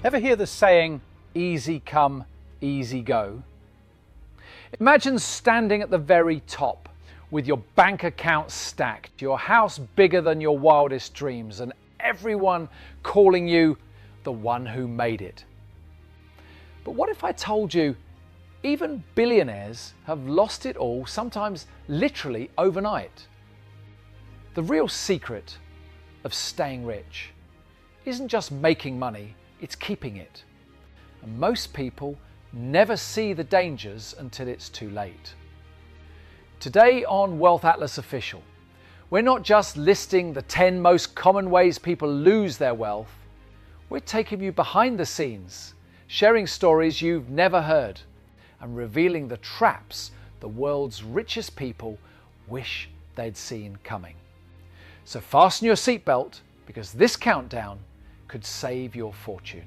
Ever hear the saying, easy come, easy go? Imagine standing at the very top with your bank account stacked, your house bigger than your wildest dreams, and everyone calling you the one who made it. But what if I told you even billionaires have lost it all, sometimes literally overnight? The real secret of staying rich isn't just making money, it's keeping it. And most people never see the dangers until it's too late. Today on Wealth Atlas Official, we're not just listing the 10 most common ways people lose their wealth, we're taking you behind the scenes, sharing stories you've never heard, and revealing the traps the world's richest people wish they'd seen coming. So fasten your seatbelt, because this countdown could save your fortune.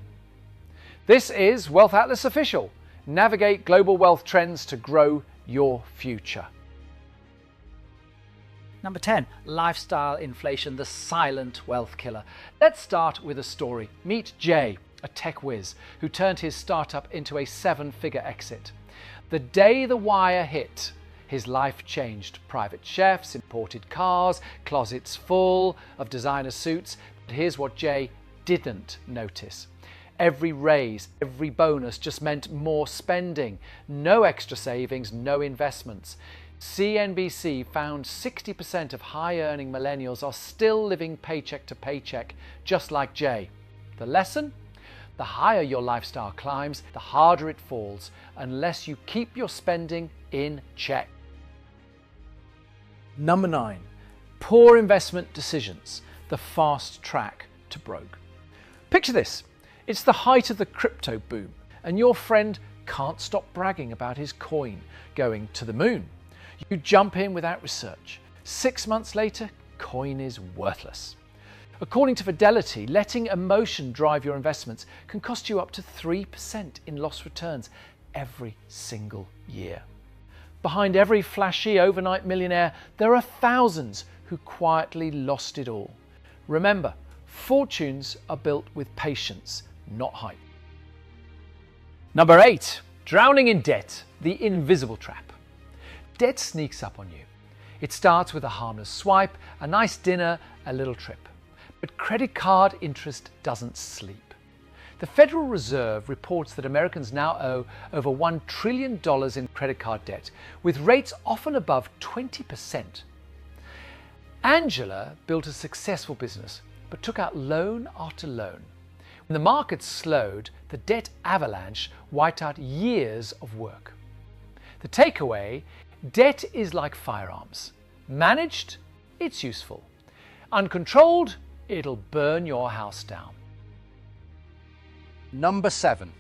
This is Wealth Atlas Official. Navigate global wealth trends to grow your future. Number 10, lifestyle inflation, the silent wealth killer. Let's start with a story. Meet Jay, a tech whiz who turned his startup into a 7-figure exit. The day the wire hit, his life changed. Private chefs, imported cars, closets full of designer suits. But here's what Jay didn't notice. Every raise, every bonus just meant more spending. No extra savings, no investments. CNBC found 60% of high-earning millennials are still living paycheck to paycheck, just like Jay. The lesson? The higher your lifestyle climbs, the harder it falls, unless you keep your spending in check. Number 9, poor investment decisions, the fast track to broke. Picture this. It's the height of the crypto boom, and your friend can't stop bragging about his coin going to the moon. You jump in without research. 6 months later, coin is worthless. According to Fidelity, letting emotion drive your investments can cost you up to 3% in lost returns every single year. Behind every flashy overnight millionaire, there are thousands who quietly lost it all. Remember, fortunes are built with patience, not hype. Number 8, drowning in debt, the invisible trap. Debt sneaks up on you. It starts with a harmless swipe, a nice dinner, a little trip. But credit card interest doesn't sleep. The Federal Reserve reports that Americans now owe over $1 trillion in credit card debt, with rates often above 20%. Angela built a successful business, but took out loan after loan. When the market slowed, the debt avalanche wiped out years of work. The takeaway: debt is like firearms. Managed, it's useful. Uncontrolled, it'll burn your house down. Number 7,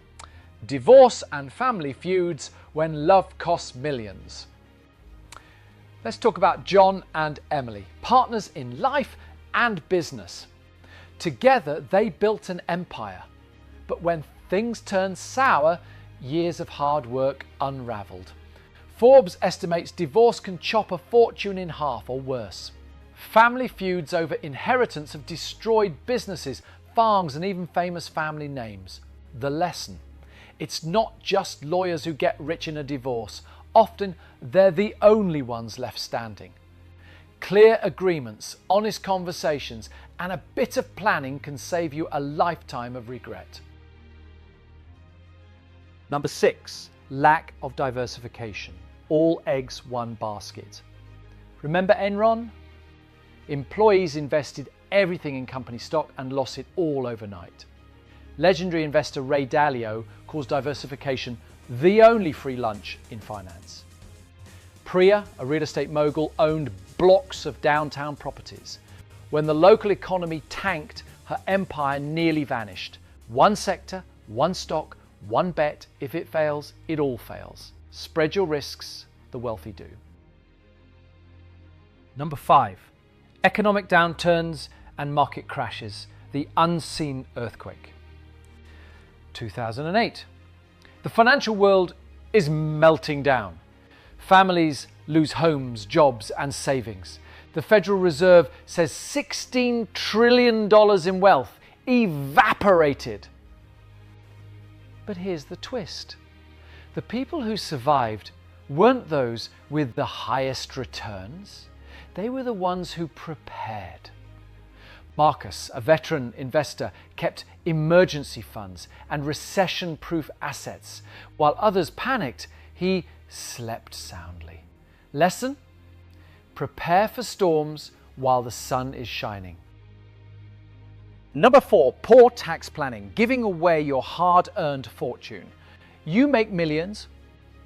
divorce and family feuds when love costs millions. Let's talk about John and Emily, partners in life and business. Together, they built an empire. But when things turned sour, years of hard work unraveled. Forbes estimates divorce can chop a fortune in half or worse. Family feuds over inheritance have destroyed businesses, farms, and even famous family names. The lesson: it's not just lawyers who get rich in a divorce. Often, they're the only ones left standing. Clear agreements, honest conversations, and a bit of planning can save you a lifetime of regret. Number 6, lack of diversification. All eggs one basket. Remember Enron? Employees invested everything in company stock and lost it all overnight. Legendary investor Ray Dalio calls diversification the only free lunch in finance. Priya, a real estate mogul, owned blocks of downtown properties. When the local economy tanked, her empire nearly vanished. One sector, one stock, one bet. If it fails, it all fails. Spread your risks, the wealthy do. Number 5, economic downturns and market crashes, the unseen earthquake. 2008. The financial world is melting down. Families lose homes, jobs, and savings. The Federal Reserve says $16 trillion in wealth evaporated. But here's the twist. The people who survived weren't those with the highest returns. They were the ones who prepared. Marcus, a veteran investor, kept emergency funds and recession-proof assets. While others panicked, he slept soundly. Lesson? Prepare for storms while the sun is shining. Number 4, poor tax planning, giving away your hard-earned fortune. You make millions,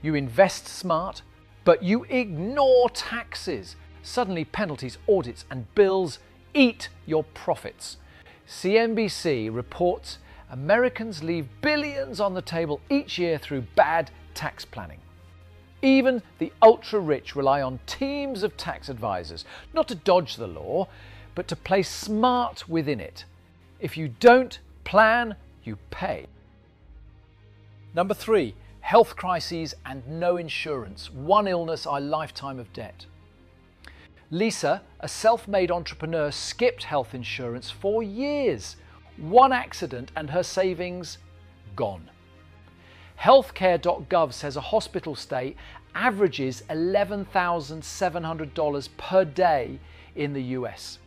you invest smart, but you ignore taxes. Suddenly penalties, audits and bills eat your profits. CNBC reports Americans leave billions on the table each year through bad tax planning. Even the ultra-rich rely on teams of tax advisors, not to dodge the law, but to play smart within it. If you don't plan, you pay. Number 3, health crises and no insurance. One illness, a lifetime of debt. Lisa, a self-made entrepreneur, skipped health insurance for years. One accident and her savings gone. Healthcare.gov says a hospital stay averages $11,700 per day in the US.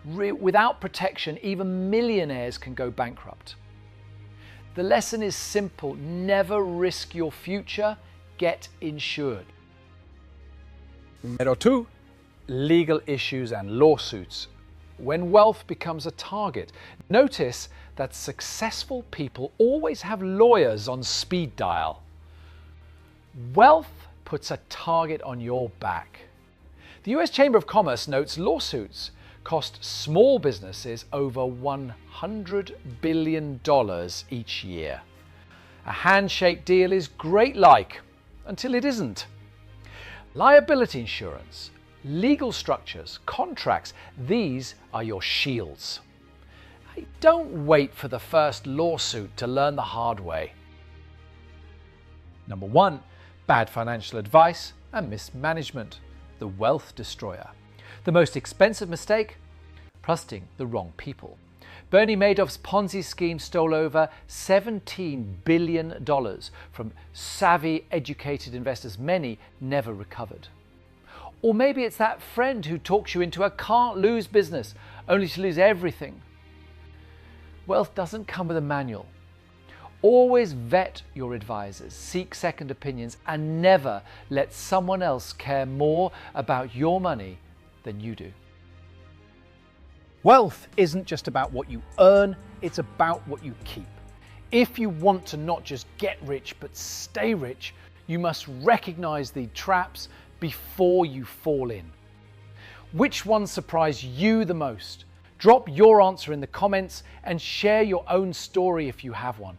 Without protection, even millionaires can go bankrupt. The lesson is simple: never risk your future, get insured. Number 2, legal issues and lawsuits. When wealth becomes a target, notice that successful people always have lawyers on speed dial. Wealth puts a target on your back. The US Chamber of Commerce notes lawsuits cost small businesses over $100 billion each year. A handshake deal is great like, until it isn't. Liability insurance, legal structures, contracts, these are your shields. Don't wait for the first lawsuit to learn the hard way. Number 1, bad financial advice and mismanagement, the wealth destroyer. The most expensive mistake? Trusting the wrong people. Bernie Madoff's Ponzi scheme stole over $17 billion from savvy, educated investors. Many never recovered. Or maybe it's that friend who talks you into a can't-lose business, only to lose everything. Wealth doesn't come with a manual. Always vet your advisors, seek second opinions, and never let someone else care more about your money than you do. Wealth isn't just about what you earn, it's about what you keep. If you want to not just get rich but stay rich, you must recognize the traps before you fall in. Which one surprised you the most? Drop your answer in the comments and share your own story if you have one.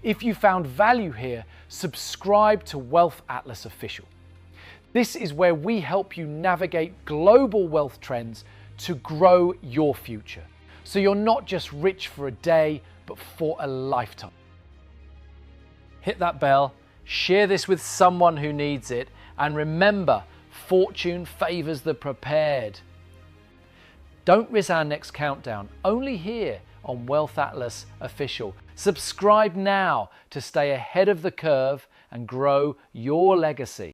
If you found value here, subscribe to Wealth Atlas Official. This is where we help you navigate global wealth trends to grow your future, so you're not just rich for a day, but for a lifetime. Hit that bell, share this with someone who needs it, and remember, fortune favors the prepared. Don't miss our next countdown, only here on Wealth Atlas Official. Subscribe now to stay ahead of the curve and grow your legacy.